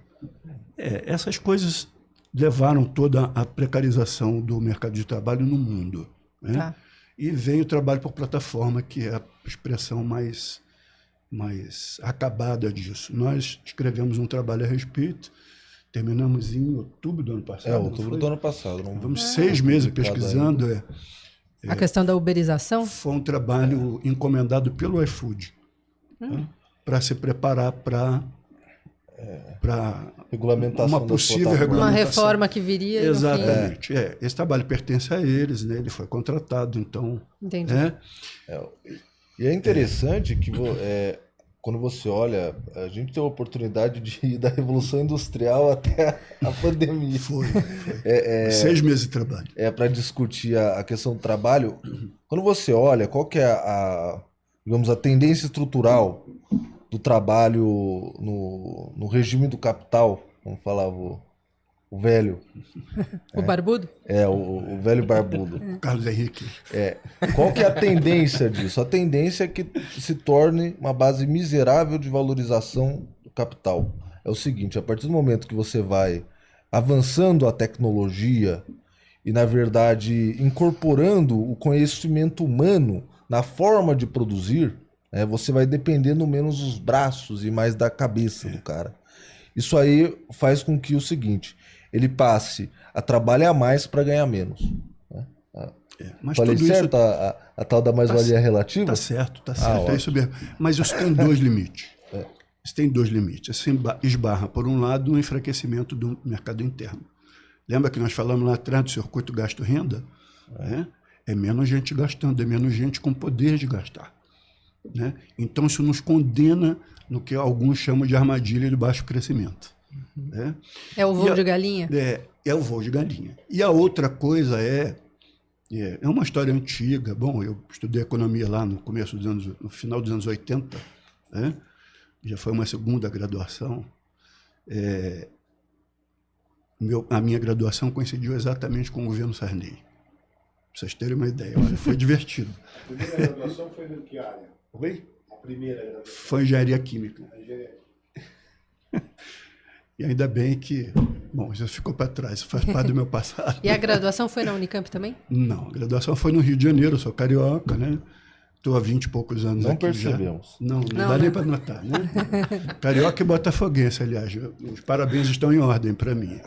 Essas coisas levaram toda a precarização do mercado de trabalho no mundo. Né? Tá. E vem o trabalho por plataforma, que é a expressão mais acabada disso. Nós escrevemos um trabalho a respeito, terminamos em outubro do ano passado. Outubro do ano passado. Vamos 6 meses pesquisando. A questão da uberização? Foi um trabalho encomendado pelo iFood, né? Para se preparar para regulamentação, uma possível regulamentação. Uma reforma que viria. Exatamente. Esse trabalho pertence a eles, né? Ele foi contratado, então. Entendi. E é interessante que quando você olha, a gente tem a oportunidade de ir da Revolução Industrial até a pandemia. Foi. 6 meses de trabalho. Para discutir a questão do trabalho. Quando você olha, qual que é digamos, a tendência estrutural do trabalho no regime do capital, como falava o velho. O barbudo? O velho barbudo. Carlos Henrique. Qual que é a tendência disso? A tendência é que se torne uma base miserável de valorização do capital. É o seguinte, a partir do momento que você vai avançando a tecnologia e, na verdade, incorporando o conhecimento humano na forma de produzir, você vai dependendo menos dos braços e mais da cabeça do cara. Isso aí faz com que o seguinte, ele passe a trabalhar mais para ganhar menos. Né? Mas falei tudo certo isso... a tal da mais-valia relativa? Está certo, é isso mesmo. Mas isso tem 2 limites. Isso tem 2 limites. Isso esbarra, por um lado, no enfraquecimento do mercado interno. Lembra que nós falamos lá atrás do circuito gasto-renda? É menos gente gastando, é menos gente com poder de gastar. Né? Então, isso nos condena no que alguns chamam de armadilha de baixo crescimento. Né? É o voo de galinha? É o voo de galinha. E a outra coisa é uma história antiga. Bom, eu estudei economia lá no final dos anos 80, né? Já foi uma segunda graduação. A minha graduação coincidiu exatamente com o governo Sarney. Para vocês terem uma ideia, olha, foi divertido. A primeira graduação foi em que área? Oi? A primeira graduação. Foi engenharia química. E ainda bem que... Bom, isso ficou para trás, isso faz parte do meu passado. E a graduação foi na Unicamp também? Não, a graduação foi no Rio de Janeiro, eu sou carioca, né? Estou há 20 e poucos anos não aqui. Percebemos. Não dá nem para notar, né? Carioca e botafoguense, aliás. Os parabéns estão em ordem para mim.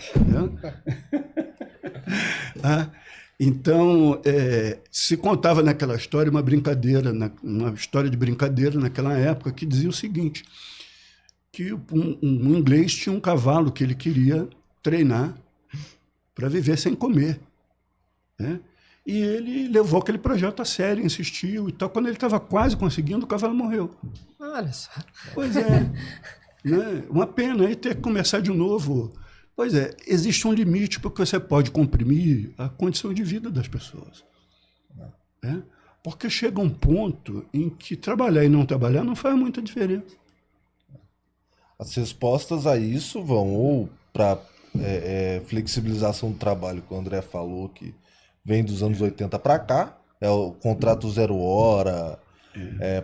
Né? Então, se contava naquela história uma brincadeira, uma história de brincadeira naquela época que dizia o seguinte, que um inglês tinha um cavalo que ele queria treinar para viver sem comer, né? E ele levou aquele projeto a sério, insistiu e tal. Quando ele estava quase conseguindo, o cavalo morreu. Olha só. Pois é, né? Uma pena aí ter que começar de novo. Pois é, existe um limite porque você pode comprimir a condição de vida das pessoas, né? Porque chega um ponto em que trabalhar e não trabalhar não faz muita diferença. As respostas a isso vão ou para flexibilização do trabalho, que o André falou, que vem dos anos 80 para cá, é o contrato 0 hora,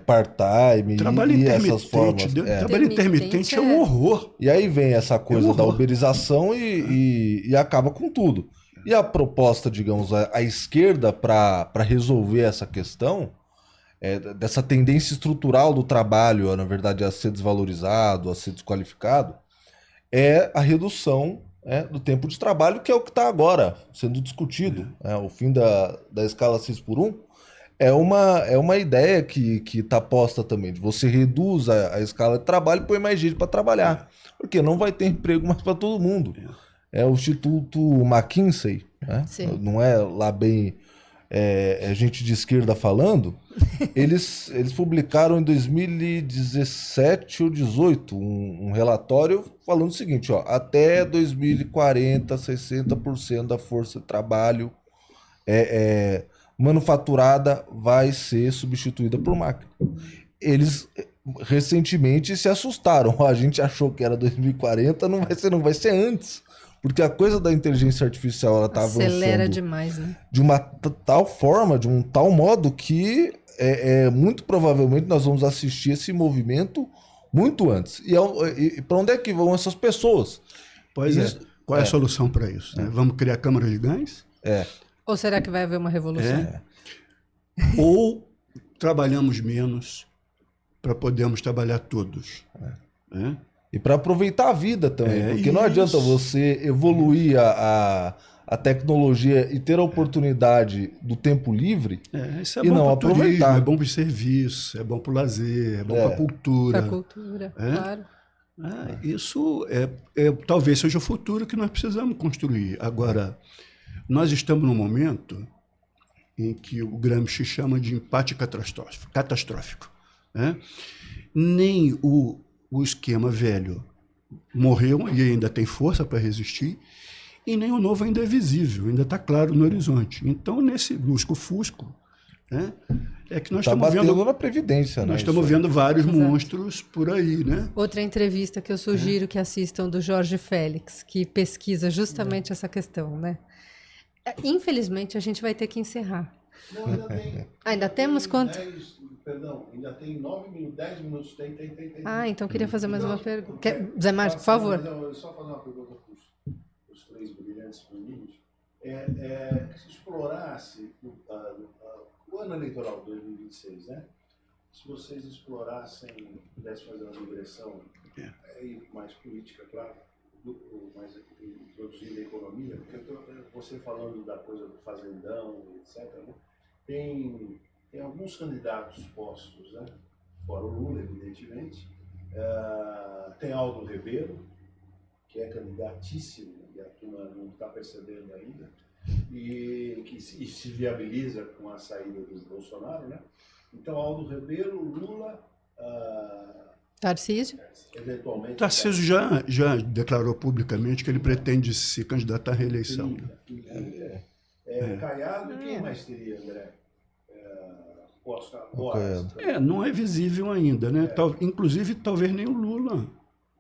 part-time Trabalho e essas intermitente, formas. trabalho intermitente é um horror. E aí vem essa coisa da horror. uberização e acaba com tudo. E a proposta, digamos, a esquerda para resolver essa questão, dessa tendência estrutural do trabalho, na verdade, a ser desvalorizado, a ser desqualificado, é a redução do tempo de trabalho, que é o que está agora sendo discutido. O fim da escala 6x1 é uma ideia que está posta também, de você reduz a escala de trabalho e põe mais gente para trabalhar, porque não vai ter emprego mais para todo mundo. É o Instituto McKinsey, né? Não é lá bem gente de esquerda falando. Eles publicaram em 2017 ou 2018 um relatório falando o seguinte, ó, até 2040, 60% da força de trabalho manufaturada vai ser substituída por máquina. Eles recentemente se assustaram. A gente achou que era 2040, não vai ser antes. Porque a coisa da inteligência artificial, ela está avançando. Acelera demais, né? De uma tal forma, de um tal modo que muito provavelmente nós vamos assistir esse movimento muito antes. E para onde é que vão essas pessoas? Pois qual é a solução para isso? Né? Vamos criar câmaras de gás? Ou será que vai haver uma revolução? Ou trabalhamos menos para podermos trabalhar todos? E para aproveitar a vida também, porque não isso. adianta você evoluir a tecnologia e ter a oportunidade do tempo livre Isso é e bom não para o turismo, aproveitar. é bom para o serviço, é bom para o lazer, é bom para a cultura. Para a cultura, claro. Isso talvez seja o futuro que nós precisamos construir. Agora, nós estamos num momento em que o Gramsci chama de empate catastrófico, né? Nem o esquema velho morreu e ainda tem força para resistir, e nem o novo ainda é visível, ainda está claro no horizonte. Então, nesse lusco-fusco, né, é que nós estamos vendo na Previdência, né? Nós estamos vendo vários monstros por aí, né? Outra entrevista que eu sugiro que assistam do Jorge Félix, que pesquisa justamente essa questão, né? Infelizmente, a gente vai ter que encerrar. Não, ainda tem. Ainda temos quanto? Ainda tem 9 minutos, 10 minutos, tem. Então queria fazer mais uma pergunta. Zé Márcio, por favor. Só fazer uma pergunta para os três brilhantes meninos. Se explorasse o ano eleitoral de 2026, né? Se vocês explorassem, pudessem fazer uma digressão mais política, claro, mais introduzindo a economia, porque você falando da coisa do fazendão, etc., né? Tem alguns candidatos postos, né? Fora o Lula, evidentemente. Tem Aldo Rebelo, que é candidatíssimo, e a turma não está percebendo ainda, e se viabiliza com a saída do Bolsonaro, né? Então, Aldo Rebelo, Lula... Tarcísio? Eventualmente... Tarcísio já declarou publicamente que ele pretende se candidatar à reeleição. Caiado, quem mais teria, André? Não é visível ainda, né? Inclusive, talvez nem o Lula.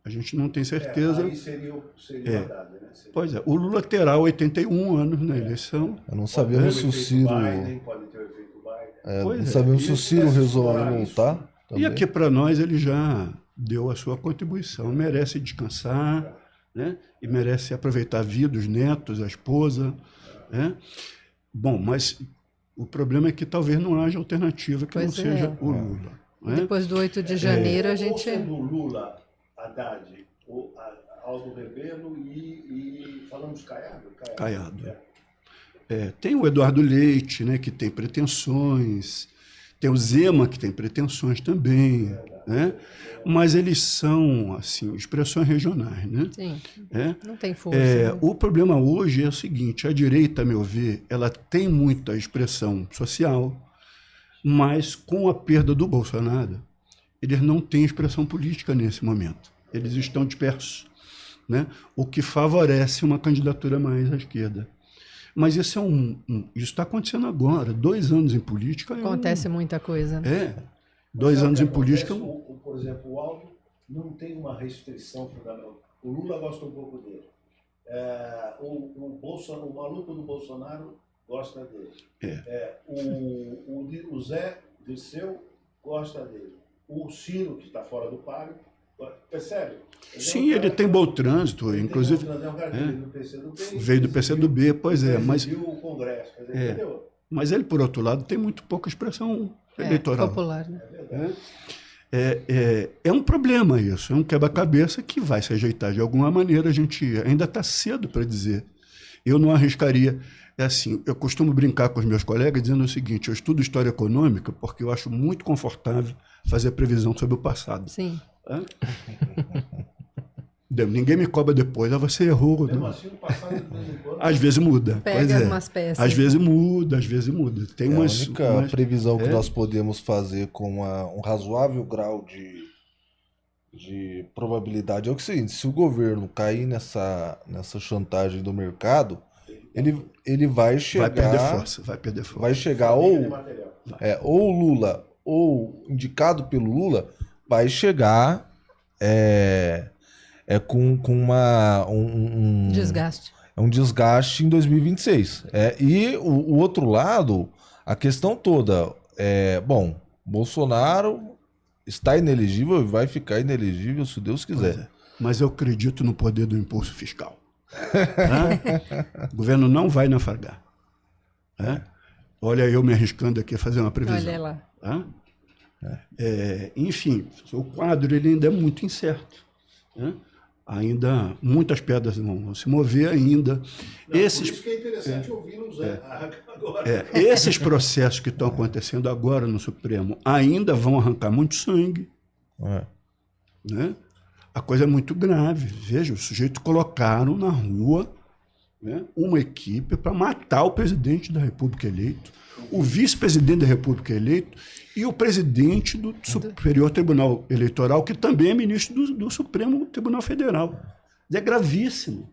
A gente não tem certeza. Aí seria verdade, né? Pois é, o Lula terá 81 anos na eleição. Não sabemos se o Ciro... Pode ter o efeito Biden. Não sabemos se o Ciro resolve voltar. E aqui para nós ele já deu a sua contribuição. Merece descansar, né? E merece aproveitar a vida, os netos, a esposa, né? Bom, mas o problema é que talvez não haja alternativa que não seja o Lula. Né? Depois do 8 de janeiro a gente... Ou Lula, Haddad, Aldo Rebelo e falamos Caiado? Caiado. Tem o Eduardo Leite, né, que tem pretensões, tem o Zema, que tem pretensões também. né? Mas eles são, assim, expressões regionais, né? Sim. É? Não tem força. Né? O problema hoje é o seguinte, a direita, a meu ver, ela tem muita expressão social, mas com a perda do Bolsonaro, eles não têm expressão política nesse momento. Eles estão dispersos, né? O que favorece uma candidatura mais à esquerda. Mas isso isso está acontecendo agora. 2 anos em política... Acontece muita coisa. É. 2 anos em política... Por exemplo, o Aldo não tem uma restrição fundamental. O Lula gosta um pouco dele. O maluco do Bolsonaro gosta dele. O Zé Dirceu gosta dele. O Ciro, que está fora do páreo, percebe? Sim, ele tem bom trânsito, inclusive. É um cara que veio do PCdoB. Veio do PCdoB, pois é. Mas, o Congresso, entendeu? mas ele, por outro lado, tem muito pouca expressão eleitoral. Popular, né? É um problema isso, é um quebra-cabeça que vai se ajeitar de alguma maneira. A gente ainda está cedo para dizer. Eu não arriscaria. É assim, eu costumo brincar com os meus colegas dizendo o seguinte: eu estudo história econômica porque eu acho muito confortável fazer previsão sobre o passado. Sim. Ninguém me cobra depois, você errou. Mesmo assim, o passado, de vez em quando... Às vezes muda. Pega umas peças. Às vezes muda, às vezes muda. Tem A única previsão que nós podemos fazer com um razoável grau de probabilidade é o seguinte: se o governo cair nessa chantagem do mercado, ele vai chegar... Vai perder força. Vai chegar ou o Lula, ou indicado pelo Lula, vai chegar com um desgaste. Um desgaste em 2026. E o outro lado, a questão toda Bolsonaro está inelegível e vai ficar inelegível se Deus quiser. Mas eu acredito no poder do impulso fiscal. O governo não vai naufragar. Olha, eu me arriscando aqui a fazer uma previsão. Olha lá. Enfim, o quadro ele ainda é muito incerto. Ainda muitas pedras vão se mover ainda. Por isso que é interessante ouvir o Zé agora. Esses processos que estão acontecendo agora no Supremo ainda vão arrancar muito sangue. Né? A coisa é muito grave. Veja, os sujeitos colocaram na rua, né, uma equipe para matar o presidente da República eleito, o vice-presidente da República eleito e o presidente do Superior Tribunal Eleitoral, que também é ministro do Supremo Tribunal Federal. É gravíssimo.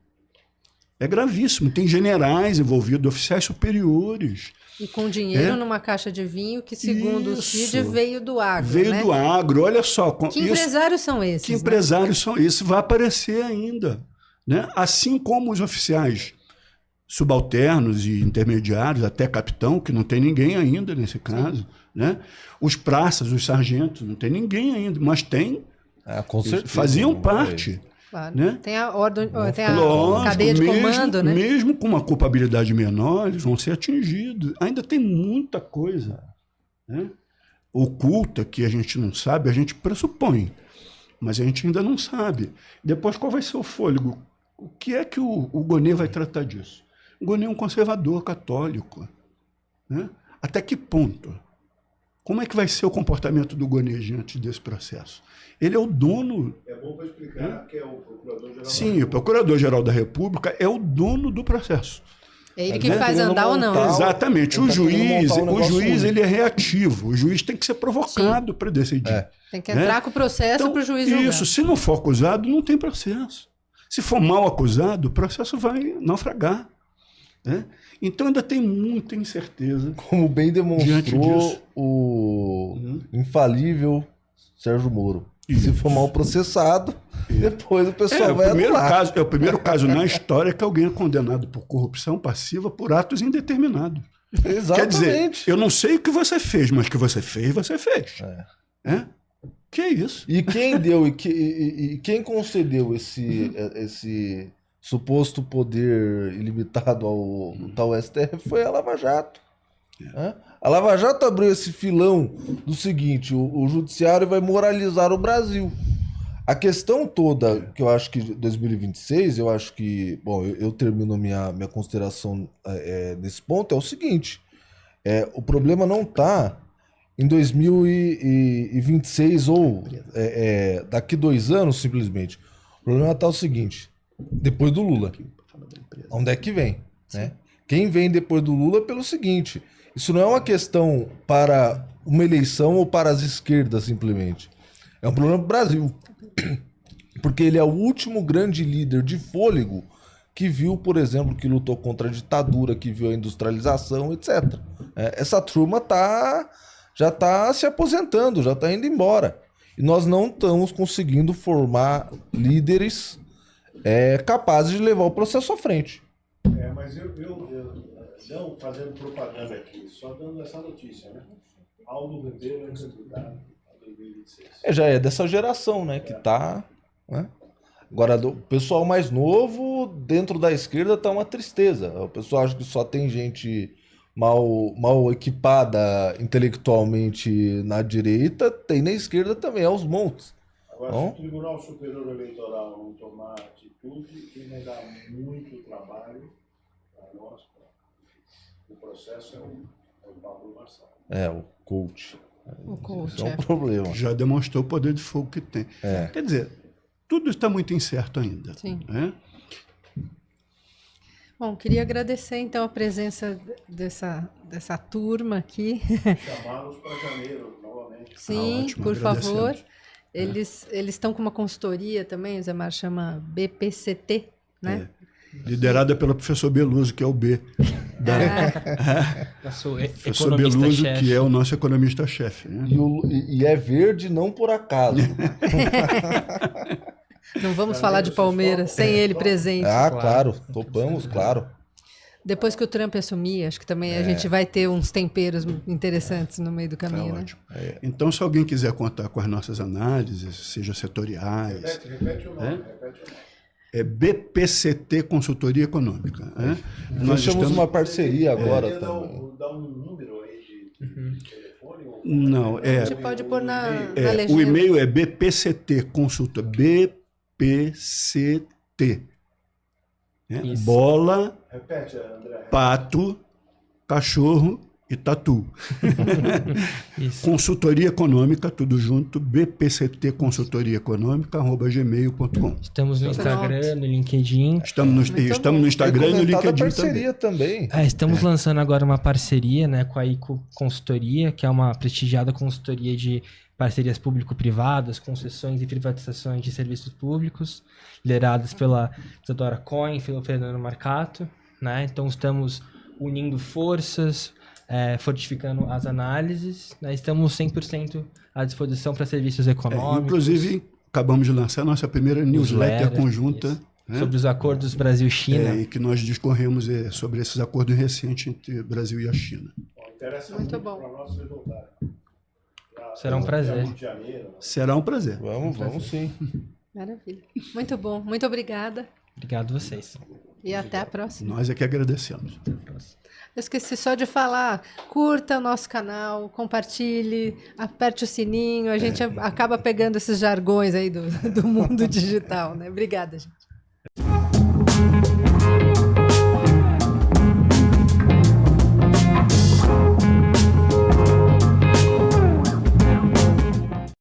É gravíssimo. Tem generais envolvidos, oficiais superiores. E com dinheiro numa caixa de vinho que, segundo o Cid, veio do agro. Veio do agro, olha só. Que empresários são esses? Que empresários são esses? Vai aparecer ainda. Né? Assim como os oficiais subalternos e intermediários, até capitão, que não tem ninguém ainda nesse caso. Né? Os praças, os sargentos, não tem ninguém ainda, mas tem. Com certeza. Faziam parte. Claro. Né? Tem a ordem, tem a cadeia de comando, né? Mesmo com uma culpabilidade menor, eles vão ser atingidos. Ainda tem muita coisa, né, oculta que a gente não sabe, a gente pressupõe, mas a gente ainda não sabe. Depois, qual vai ser o fôlego? O que é que o Gonê vai tratar disso? O Gonê é um conservador católico. Né? Até que ponto? Como é que vai ser o comportamento do Gonê diante desse processo? Ele é o dono... É bom para explicar que é o Procurador-Geral. Sim, o Procurador-Geral da República é o dono do processo. É ele que faz andar ou não. Exatamente. O juiz ele é reativo. O juiz tem que ser provocado para decidir. Tem que entrar com o processo para o juiz julgar. Isso, se não for acusado, não tem processo. Se for mal acusado, o processo vai naufragar. Né? Então ainda tem muita incerteza. Como bem demonstrou o infalível Sérgio Moro. Se for mal processado, depois o pessoal vai anular. É o primeiro caso na história que alguém é condenado por corrupção passiva por atos indeterminados. Exatamente. Quer dizer, eu não sei o que você fez, mas o que você fez, você fez. Que é isso? E quem deu e quem concedeu esse suposto poder ilimitado ao tal STF foi a Lava Jato. A Lava Jato abriu esse filão do seguinte: o judiciário vai moralizar o Brasil. A questão toda, que eu acho que 2026, eu acho que... Bom, eu termino minha consideração nesse ponto, é o seguinte: o problema não está em 2026 ou daqui 2 anos, simplesmente. O problema tá o seguinte, depois do Lula, onde é que vem? Né? Quem vem depois do Lula pelo seguinte, isso não é uma questão para uma eleição ou para as esquerdas simplesmente. É um problema do Brasil. Porque ele é o último grande líder de fôlego que viu, por exemplo, que lutou contra a ditadura, que viu a industrialização, etc. Essa turma já está se aposentando, já está indo embora. E nós não estamos conseguindo formar líderes capazes de levar o processo à frente. Mas eu não fazendo propaganda aqui, só dando essa notícia, né? Aldo Ribeiro é candidato a 2026. Já é dessa geração, né, que tá... Né? Agora, o pessoal mais novo, dentro da esquerda, tá uma tristeza. O pessoal acha que só tem gente mal equipada intelectualmente na direita, tem na esquerda também, aos montes. Agora, se o Tribunal Superior Eleitoral não tomar atitude, quem vai dar muito trabalho para nós, o processo é o Pablo Marçal. O coach. O coach, Isso é um problema. Já demonstrou o poder de fogo que tem. Quer dizer, tudo está muito incerto ainda. Sim. Né? Bom, queria agradecer então a presença dessa turma aqui. Chamá-los para janeiro, novamente. Sim, Ótimo, por favor. agradecemos. Eles estão com uma consultoria também, o Zé Mar chama BPCT, né? Liderada pelo professor Beluso, que é o B. Nosso Professor Beluso, economista-chefe. que é o nosso economista-chefe. Né? E é verde não por acaso. Não vamos falar de Palmeiras sem ele presente. Claro, topamos, claro. Depois que o Trump assumir, acho que também a gente vai ter uns temperos interessantes no meio do Tá caminho, né? ótimo. Então, se alguém quiser contar com as nossas análises, seja setoriais, Repete o nome. é BPCT Consultoria Econômica. Né? Nós temos uma parceria agora Queria também. dar um número aí de telefone? Ou... Não, A gente pode pôr na legenda. o e-mail é BPCT Consulta, BPCT. Né? Isso. Bola, Repete, André. pato, cachorro e tatu. Isso. Consultoria Econômica, tudo junto, BPCT Consultoria Econômica, @gmail.com. Estamos no Instagram, no LinkedIn. Estamos no Instagram e no Comentada a LinkedIn parceria também. Estamos lançando agora uma parceria, né, com a ICO Consultoria, que é uma prestigiada consultoria de parcerias público-privadas, concessões e privatizações de serviços públicos, lideradas pela Isadora Cohen e pelo Fernando Marcato, né? Então estamos unindo forças, fortificando as análises, né? Estamos 100% à disposição para serviços econômicos. Inclusive, acabamos de lançar nossa primeira newsletter conjunta. isso. Né? Sobre os acordos Brasil-China. Em que nós discorremos sobre esses acordos recentes entre o Brasil e a China. Bom, interessa Muito muito bom. para nós vocês voltarem. Será um prazer. Rio de Janeiro. Será um prazer. Vamos sim. Maravilha. Muito bom. Muito obrigada. Obrigado a vocês. E até a próxima. Nós é que agradecemos. Eu esqueci só de falar, curta o nosso canal, compartilhe, aperte o sininho, a gente acaba pegando esses jargões aí do mundo digital, né? Obrigada, gente.